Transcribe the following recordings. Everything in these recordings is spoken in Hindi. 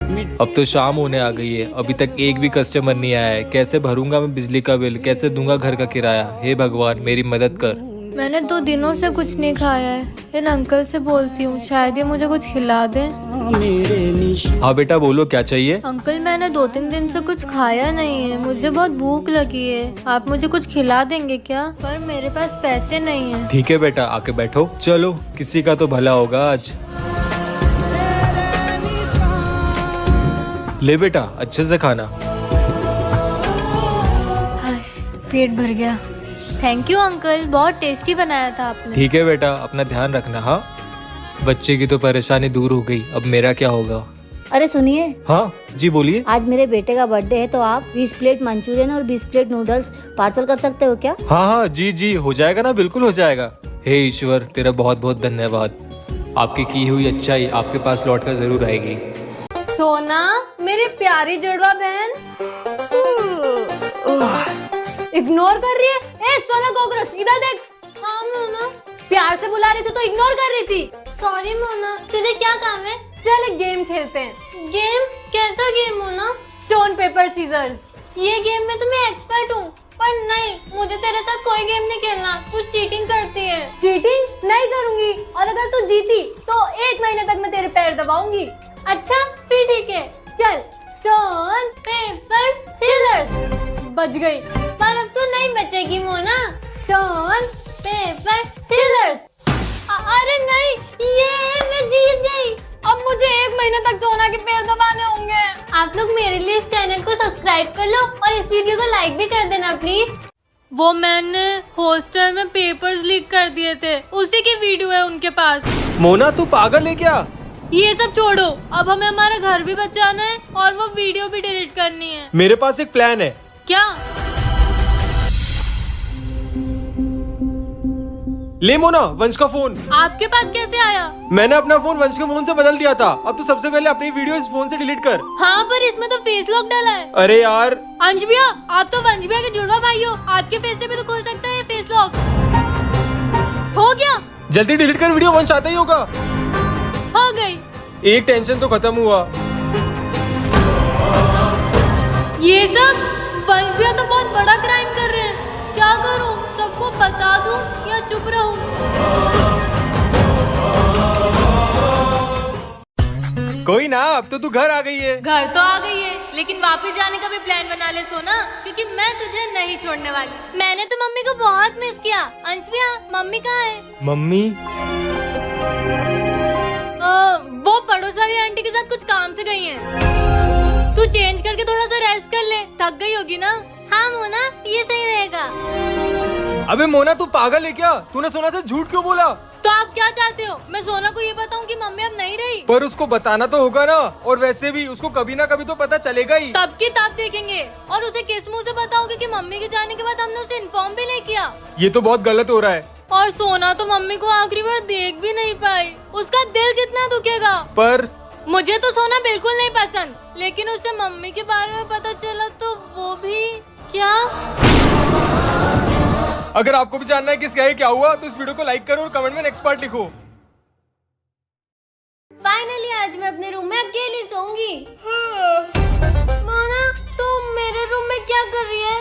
अब तो शाम होने आ गई है, अभी तक एक भी कस्टमर नहीं आया है। कैसे भरूंगा मैं बिजली का बिल, कैसे दूंगा घर का किराया। हे भगवान मेरी मदद कर। मैंने 2 दिनों से कुछ नहीं खाया है। इन अंकल से बोलती हूँ, शायद ये मुझे कुछ खिला दें। हाँ बेटा बोलो, क्या चाहिए। अंकल मैंने 2-3 दिन से कुछ खाया नहीं है, मुझे बहुत भूख लगी है। आप मुझे कुछ खिला देंगे क्या? पर मेरे पास पैसे नहीं है। ठीक है बेटा, आके बैठो। चलो किसी का तो भला होगा आज। ले बेटा, अच्छे से खाना। हाश, पेट भर गया। थैंक यू अंकल, बहुत टेस्टी बनाया था आपने। ठीक है बेटा, अपना ध्यान रखना। हाँ, बच्चे की तो परेशानी दूर हो गई, अब मेरा क्या होगा। अरे सुनिए। हाँ जी बोलिए। आज मेरे बेटे का बर्थडे है, तो आप 20 प्लेट मंचूरियन और 20 प्लेट नूडल्स पार्सल कर सकते हो क्या? हाँ हाँ जी जी, हो जाएगा ना, बिल्कुल हो जाएगा। हे ईश्वर, तेरा बहुत बहुत धन्यवाद। आपकी की हुई अच्छाई आपके पास लौट कर जरूर आएगी। सोना, मेरी प्यारी जुड़वा बहन इग्नोर कर रही है। ए सोना कॉकरोच, इधर देख। हाँ मोना। प्यार से बुला रही थी तो इग्नोर कर रही थी। सॉरी मोना, तुझे क्या काम है? चल एक गेम खेलते हैं। गेम? कैसा game Mona? Stone paper scissors. ये गेम में तो मैं एक्सपर्ट हूँ, पर नहीं, मुझे तेरे साथ कोई गेम नहीं खेलना। तू चीटिंग करती है। चीटिंग नहीं करूँगी, और अगर तू जीती तो 1 महीने तक मैं तेरे पैर दबाऊंगी। अच्छा फिर ठीक है, चल स्टोन पेपर सीजर्स। बच गई, पर अब तू नहीं बचेगी मोना। Stone paper seizures. अरे नहीं, ये मैं जीत गई। अब मुझे 1 महीने तक सोना के पैर दबाने होंगे। आप लोग मेरे लिए इस चैनल को सब्सक्राइब कर लो और इस वीडियो को लाइक भी कर देना प्लीज। वो मैंने हॉस्टल में पेपर्स लीक कर दिए थे, उसी की वीडियो है उनके पास। मोना तू पागल है क्या? ये सब छोड़ो, अब हमें हमारा घर भी बचाना है और वो वीडियो भी डिलीट करनी है। मेरे पास एक प्लान है। क्या? ले मोना, वंश का फोन। आपके पास कैसे आया? मैंने अपना फोन वंश के फोन से बदल दिया था। अब तू सबसे पहले अपनी वीडियो इस फोन से डिलीट कर। हाँ, पर इसमें तो फेस लॉक डाला है। अरे यार। अंश भैया, आप तो वंश भैया के जुड़वा भाई हो, आपके फेस से भी तो खुल सकता है फेस लॉक। हो गया? जल्दी डिलीट कर वीडियो, वंश आता ही होगा। हो गई। एक टेंशन तो खत्म हुआ। ये सब वंश भैया तो बहुत बड़ा क्राइम कर रहे हैं। क्या करूं? सबको बता दूं या चुप रहूं? कोई ना, अब तो तू घर आ गई है। घर तो आ गई है, लेकिन वापस जाने का भी प्लान बना ले सोना, क्योंकि मैं तुझे नहीं छोड़ने वाली। मैंने तो मम्मी को बहुत मिस किया। अंश भैया, मम्मी कहाँ है? मम्मी? वो पड़ोस वाली आंटी के साथ कुछ काम से गई हैं। तू चेंज करके थोड़ा सा रेस्ट कर ले, थक गई होगी ना। हाँ मोना, ये सही रहेगा। अबे मोना तू पागल है क्या? तूने सोना से झूठ क्यों बोला? तो आप क्या चाहते हो, मैं सोना को ये बताऊं कि मम्मी अब नहीं रही? पर उसको बताना तो होगा ना, और वैसे भी उसको कभी ना कभी तो पता चलेगा ही। तब की तब देखेंगे। और उसे किस मुंह से बताओगे कि मम्मी के जाने के बाद हमने उसे इन्फॉर्म भी नहीं किया? ये तो बहुत गलत हो रहा है। और सोना तो मम्मी को आखिरी बार देख भी नहीं पाई, उसका दिल कितना दुखेगा। पर मुझे तो सोना बिल्कुल नहीं पसंद, लेकिन उसे मम्मी के बारे में पता चला तो वो भी। क्या? अगर आपको भी जानना है कि इसका क्या हुआ, तो इस वीडियो को लाइक करो और कमेंट में नेक्स्ट पार्ट लिखो। फाइनली आज मैं अपने रूम में अकेली सोऊंगी। मोना, तुम मेरे रूम में क्या कर रही है?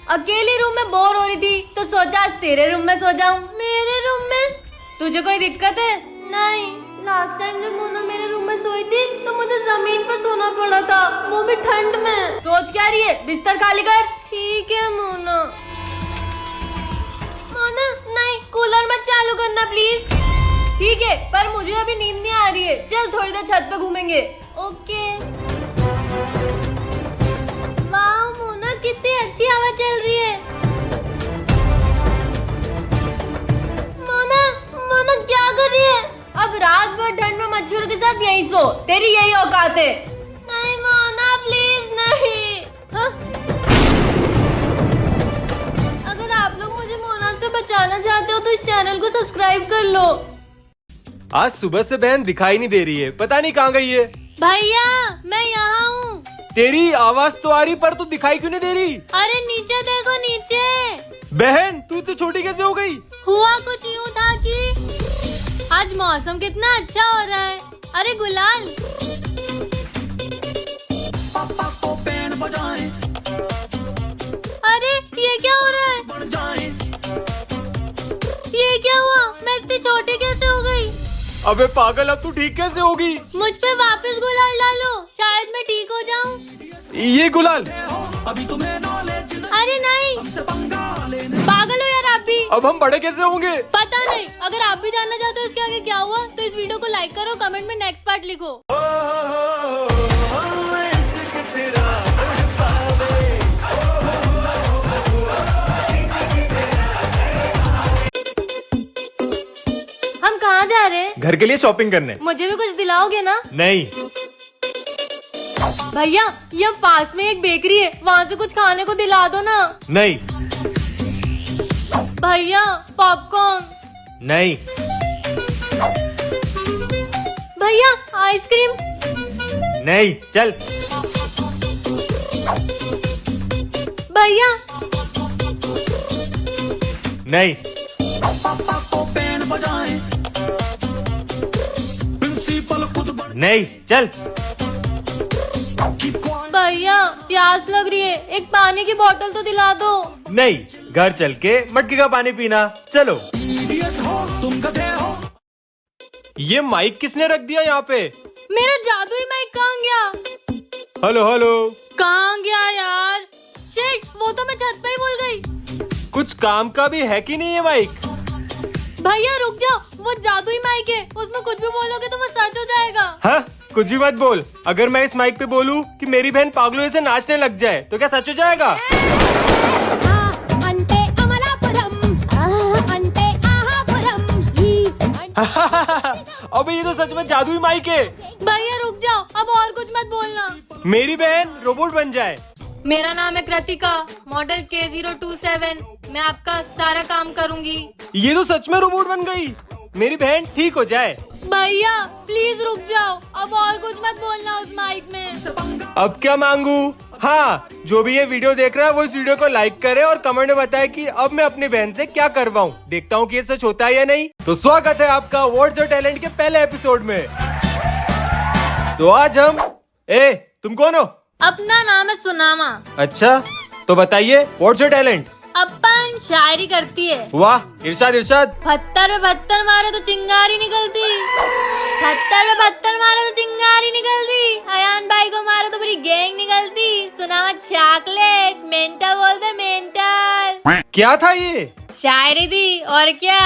अकेली रूम में बोर हो रही थी तो सोचा आज तेरे रूम में सो जाऊं। मेरे रूम में? तुझे कोई दिक्कत है? नहीं, लास्ट टाइम जब मोना मेरे रूम में सोई थी तो मुझे जमीन पर सोना पड़ा था, वो भी ठंड में। सोच क्या रही है, बिस्तर खाली कर। ठीक है मोना। मोना नहीं, कूलर मत चालू करना प्लीज। ठीक है, पर मुझे अभी नींद नहीं आ रही है। चल थोड़ी देर छत पे घूमेंगे। ओके। वाह मोना, कितनी अच्छी हवा चल रही है। मोना, मोना क्या कर रही है? अब रात भर ठंड में मच्छरों के साथ यही सो, तेरी यही औकात है। नहीं मोना प्लीज नहीं। हाँ? अगर आप लोग मुझे मोना से बचाना चाहते हो तो इस चैनल को सब्सक्राइब कर लो। आज सुबह से बहन दिखाई नहीं दे रही है, पता नहीं कहाँ गई है। भैया मैं यहाँ हूँ। तेरी आवाज तो आ रही, पर तू दिखाई क्यों नहीं दे रही? अरे नीचे देखो, नीचे। बहन तू इतनी छोटी कैसे हो गई? हुआ कुछ यूँ था कि आज मौसम कितना अच्छा हो रहा है। अरे गुलाल, अबे पागल, अब तू ठीक कैसे होगी? मुझ पे वापस गुलाल डालो, शायद मैं ठीक हो जाऊं। ये गुलाल? अरे नहीं, पागल हो यार आप भी। अब हम बड़े कैसे होंगे? पता नहीं। अगर आप भी जानना चाहते हो इसके आगे क्या हुआ तो इस वीडियो को लाइक करो, कमेंट में नेक्स्ट पार्ट लिखो। हम कहाँ जा रहे हैं? घर के लिए शॉपिंग करने। मुझे भी कुछ दिलाओगे ना? नहीं। भैया ये पास में एक बेकरी है, वहाँ से कुछ खाने को दिला दो ना। नहीं। भैया पॉपकॉर्न। नहीं। भैया आइसक्रीम। नहीं, चल। भैया नहीं। नहीं, चल। भैया प्यास लग रही है, एक पानी की बोतल तो दिला दो। नहीं, घर चल के मटके का पानी पीना। चलो। ये माइक किसने रख दिया यहाँ पे? मेरा जादुई माइक कहाँ गया? Hello hello. कहाँ गया यार? शिट, वो तो मैं छत पे ही भूल गई। कुछ काम का भी है कि नहीं ये माइक? भैया रुक जाओ, वो जादुई माइक है, उसमें कुछ भी बोलोगे तो वो सच हो जाएगा। हाँ, कुछ भी मत बोल। अगर मैं इस माइक पे बोलूं कि मेरी बहन पागलों जैसे नाचने लग जाए तो क्या सच हो जाएगा? अबे ये तो सच में जादुई माइक है। भैया रुक जाओ, अब और कुछ मत बोलना। मेरी बहन रोबोट बन जाए। मेरा नाम है कृतिका, मॉडल K027। मैं आपका सारा काम करूंगी। ये तो सच में रोबोट बन गई। मेरी बहन ठीक हो जाए। भैया प्लीज रुक जाओ, अब और कुछ मत बोलना उस माइक में। अब क्या मांगू? हाँ, जो भी ये वीडियो देख रहा है वो इस वीडियो को लाइक करे और कमेंट में बताए कि अब मैं अपनी बहन से क्या करवाऊँ। देखता हूँ कि ये सच होता है या नहीं। तो स्वागत है आपका व्हाट्स योर टैलेंट के पहले एपिसोड में। तो आज हम तुम कौन हो? अपना नाम है सुनामा। अच्छा, तो बताइए व्हाट्स योर टैलेंट? अपन शायरी करती है। वाह, इरशाद इरशाद। पत्थर पे पत्थर मारे तो चिंगारी निकलती, पत्थर पे पत्थर मारे तो चिंगारी निकलती, अयान भाई को मारे तो पूरी गैंग निकलती। सुनामा चॉकलेट, मेंटल बोलते मेंटल। क्या था ये? शायरी थी और क्या।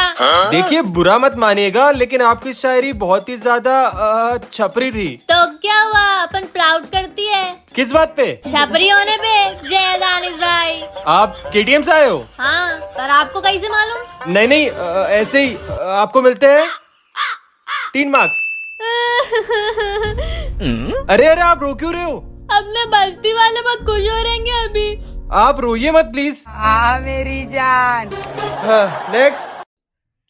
देखिए बुरा मत मानिएगा, लेकिन आपकी शायरी बहुत ही ज्यादा छपरी थी। तो क्या हुआ, अपन प्राउड करती है। किस बात पे? छपरी होने पे। जय दानिश भाई। आप KTM से आए हो? हाँ, पर आपको कैसे मालूम? नहीं नहीं, ऐसे ही आपको मिलते हैं 3 मार्क्स। अरे अरे, आप रो क्यों रहे हो? अपने बस्ती वाले बहुत खुश हो रहेंगे अभी। आप रोइए मत प्लीज। हाँ मेरी जान। नेक्स्ट।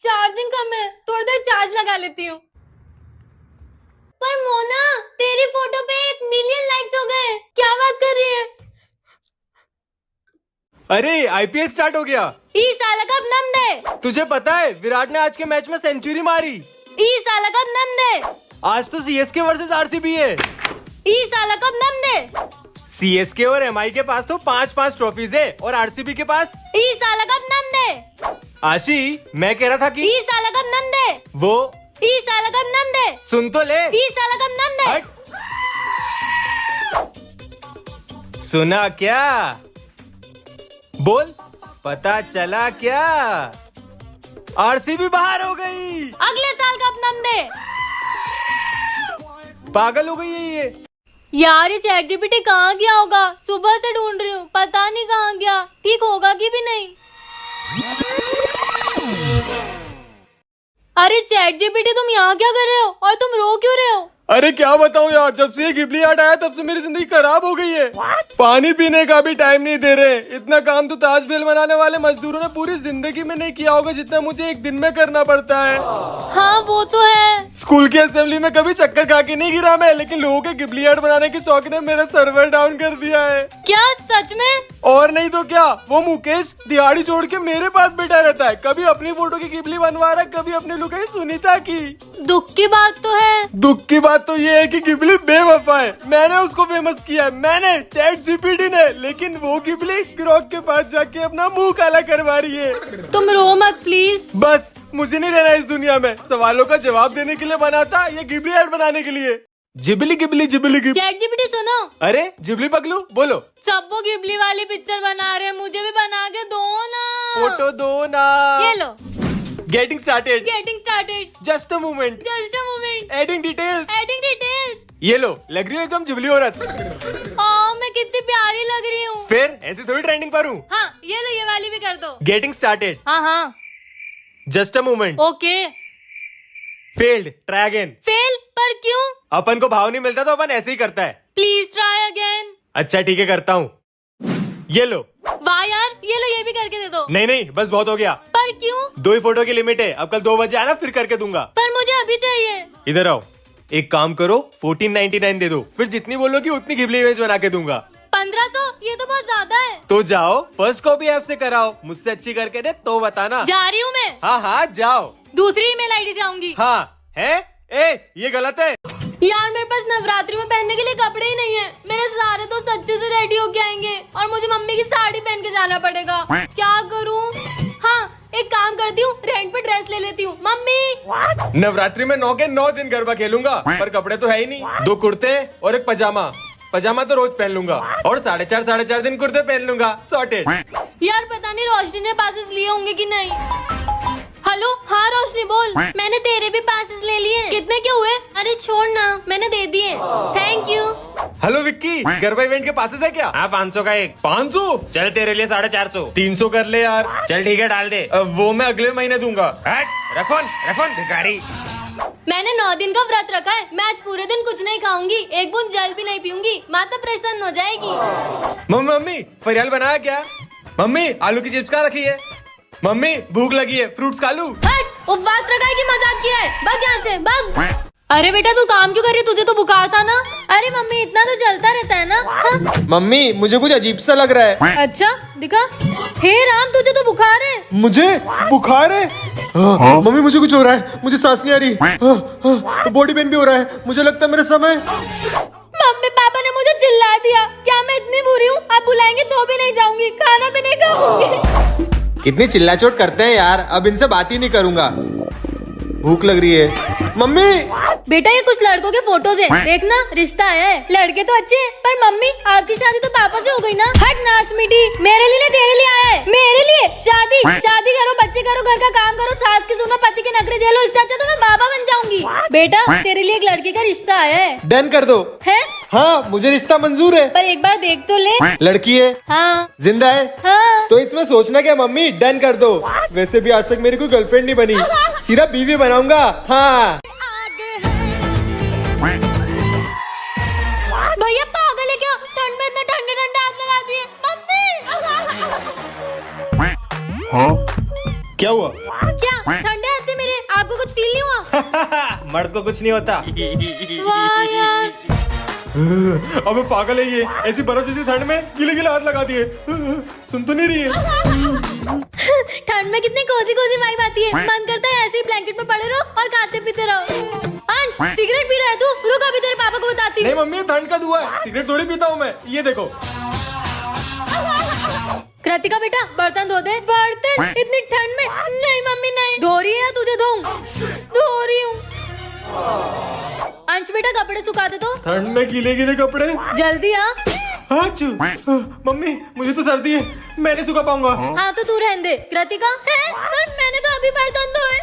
चार्जिंग कम है, थोड़ी देर चार्ज लगा लेती हूँ। पर मोना, तेरी फोटो पे 1 मिलियन लाइक्स हो गए। क्या बात कर रही है? अरे IPL स्टार्ट हो गया। ई साला कब नम दे। तुझे पता है विराट ने आज के मैच में सेंचुरी मारी। ई साला कब नम दे। आज तो CSK वर्सेस RCB है। ई साला कब नम दे। CSK और MI के पास तो 5-5 ट्रॉफीज है और RCB के पास। ई साला कब नम दे। आशी, मैं कह रहा था कि ई साला कब नम दे। वो ई साला कब नम दे। सुन तो ले। ई साला कब नम दे। हट। सुना क्या? बोल, पता चला क्या? RCB बाहर हो गई। अगले साल कब नम दे। पागल हो गई है ये। यार ये ChatGPT कहाँ गया होगा, सुबह से ढूंढ रही हूँ, पता नहीं कहाँ गया। ठीक होगा कि भी नहीं। अरे ChatGPT तुम यहाँ क्या कर रहे हो और तुम रो क्यों रहे हो? अरे क्या बताऊं यार, जब से ये गिबली आर्ट आया तब से मेरी जिंदगी खराब हो गई है। पानी पीने का भी टाइम नहीं दे रहे। इतना काम तो ताजमहल बनाने वाले मजदूरों ने पूरी जिंदगी में नहीं किया होगा जितना मुझे एक दिन में करना पड़ता है। हाँ वो तो है। स्कूल की असेंबली में कभी चक्कर खा के नहीं गिरा मैं, लेकिन लोगों के गिबली आर्ट बनाने के शौक ने मेरा सर्वर डाउन कर दिया है। क्या सच में? और नहीं तो क्या, वो मुकेश दिहाड़ी छोड़ के मेरे पास बैठा रहता है। कभी अपनी फोटो की गिबली बनवा रहा है, कभी अपनी लुगाई सुनीता की। दुख की बात तो है। दुख की बात बात तो ये है कि गिबली बेवफा है। मैंने उसको फेमस किया है, मैंने, ChatGPT ने, लेकिन वो गिबली ग्रॉक के पास जाके अपना मुंह काला करवा रही है। तुम रो मत प्लीज। बस मुझे नहीं रहना इस दुनिया में। सवालों का जवाब देने के लिए बना था, ये गिबली ऐड बनाने के लिए। Ghibli Ghibli Ghibli Ghibli. ChatGPT सुनो। अरे जिबली पगलू बोलो। सब वो गिबली वाली पिक्चर बना रहे हैं, मुझे भी बना के दो ना। फोटो दो ना। ये लो। Getting started. Getting started. Just a moment. Just a moment. Adding details. Adding details. ये लो, लग रही हो एकदम जिबली औरत। मैं कितनी प्यारी लग रही हूँ। फिर ऐसे थोड़ी ट्रेंडिंग पर हूँ। हाँ ये लो, ये वाली भी कर दो। Getting started. हाँ हाँ just a moment. Okay. Failed, try again. Fail पर क्यों? अपन को भाव नहीं मिलता तो अपन ऐसे ही करता है। Please try again. अच्छा ठीक है, करता हूँ। ये लो। वाह यार, ये लो, ये भी करके दे दो। नहीं नहीं, बस बहुत हो गया। पर क्यों? 2 ही फोटो की लिमिट है, अब कल 2 बजे आना, फिर करके दूंगा। पर मुझे अभी चाहिए। इधर आओ, एक काम करो, 1499 दे दो, फिर जितनी बोलोगी उतनी गिबली इमेज बना के दूंगा। 1500? ये तो बहुत ज्यादा है। तो जाओ, फर्स्ट कॉपी ऐप से कराओ, मुझसे अच्छी करके दे तो बताना। जा रही हूँ मैं। हाँ हाँ जाओ। दूसरी ईमेल आईडी से आऊंगी। हाँ है? ये गलत है। यार मेरे पास नवरात्रि में पहनने के लिए कपड़े ही नहीं है। मेरे सारे दोस्त अच्छे से रेडी होके आएंगे और मुझे मम्मी की साड़ी पहन के जाना पड़ेगा। क्या करूँ? हाँ एक काम करती हूँ, रेंट पे ड्रेस ले लेती हूँ। मम्मी नवरात्रि में 9 के 9 दिन गरबा खेलूंगा, पर कपड़े तो है ही नहीं। 2 कुर्ते और एक पजामा। पजामा तो रोज पहन लूंगा और 4.5 दिन कुर्ते पहन लूंगा। सॉर्टेड। यार पता नहीं रोशनी ने पासेस लिए होंगे कि नहीं। हेलो, हाँ रोशनी बोल। मैंने तेरे भी पासेस ले लिए। कितने के हुए? अरे छोड़ ना, मैंने दे दिए। Thank you. Hello Vicky, garba event के पासेस है क्या? हाँ 500 का एक। 500? चल तेरे लिए 450। 300 कर ले यार। चल ठीक है डाल दे। वो मैं अगले महीने दूंगा। हट, रखोन भिखारी। मैंने 9 दिन का व्रत रखा है। मैं आज पूरे दिन कुछ नहीं खाऊंगी, एक बूंद जल भी नहीं पीऊंगी। माता प्रसन्न हो जाएगी। मम्मी फरियाल बनाया क्या? मम्मी आलू की चिप्स कहाँ रखी है? मम्मी भूख लगी है, फ्रूट्स खा लूं? हट, उपवास रखा है कि मजाक किया है? भाग यहाँ से, भाग। अरे बेटा तू काम क्यों कर रही है? तुझे तो बुखार था ना। अरे मम्मी इतना तो चलता रहता है ना। हाँ? मम्मी मुझे कुछ अजीब सा लग रहा है। अच्छा दिखा। हे राम, तुझे तो बुखार है। मुझे बुखार है? मम्मी मुझे कुछ हो रहा है, मुझे सांस नहीं आ रही, बॉडी पेन भी हो रहा है, मुझे लगता है मेरे समय। मम्मी पापा ने मुझे चिल्ला दिया। क्या मैं इतनी बुरी हूँ? आप बुलाएंगे तो भी नहीं जाऊंगी, खाना भी नहीं खाऊंगी। कितनी चिल्लाचोट करते हैं यार, अब इनसे बात ही नहीं करूंगा। भूख लग रही है। मम्मी बेटा ये कुछ लड़कों के फोटोज है, देखना रिश्ता आया है। लड़के तो अच्छे हैं, पर मम्मी आपकी शादी तो पापा से हो गई ना। हट नास मिटी, मेरे लिए तेरे लिए आया है। मेरे लिए शादी करो, बच्चे करो, घर का काम करो, सास की सुनो, पति के नखरे झेलो, इससे अच्छा तो मैं बाबा बन जाऊंगी। बेटा तेरे लिए एक लड़के का रिश्ता आया है। डन कर दो। है? हाँ मुझे रिश्ता मंजूर है। पर एक बार देख तो ले। लड़की है? हाँ। जिंदा है? हाँ। तो इसमें सोचना क्या मम्मी, डन कर दो। वैसे भी आज तक मेरी कोई गर्लफ्रेंड नहीं बनी, सीधा बीवी बनाऊंगा। हाँ भैया पागल है क्या? ठंड में इतना ठंडे ठंडे हाथ लगा दिए। मम्मी क्या हुआ? क्या ठंडे हाथ थे मेरे? आपको कुछ फील नहीं हुआ? मर्द को कुछ नहीं होता। वाह यार। अबे पागल है ये, ऐसी बर्फ जैसी ठंड में गीले गीले हाथ लगा दिए। सुन तो नहीं रही है? ठंड में कितनी कोजी कोजी वाइब आती है। मन करता है ऐसे ही ब्लैंकेट में पड़े रहो और खाते पीते रहो। अंश सिगरेट पी रहा है तू? रुक अभी तेरे पापा को बताती नहीं हूँ। मम्मी ठंड का धुआं है, सिगरेट थोड़ी पीता हूँ मैं। ये देखो। कृतिका बेटा बर्तन धो दे। बर्तन इतनी ठंड में? नहीं मम्मी नहीं। धो रही है या तुझे धोऊं? धो रही हूँ। अंश बेटा कपड़े सुखा दे तो। ठंड में गीले गीले कपड़े? जल्दी आ। हाँ चू। मम्मी मुझे तो सर्दी है, मैं नहीं सुखा पाऊंगा। हाँ तो तू रहने दे। कृतिका है? पर मैंने तो अभी बर्तन धोए।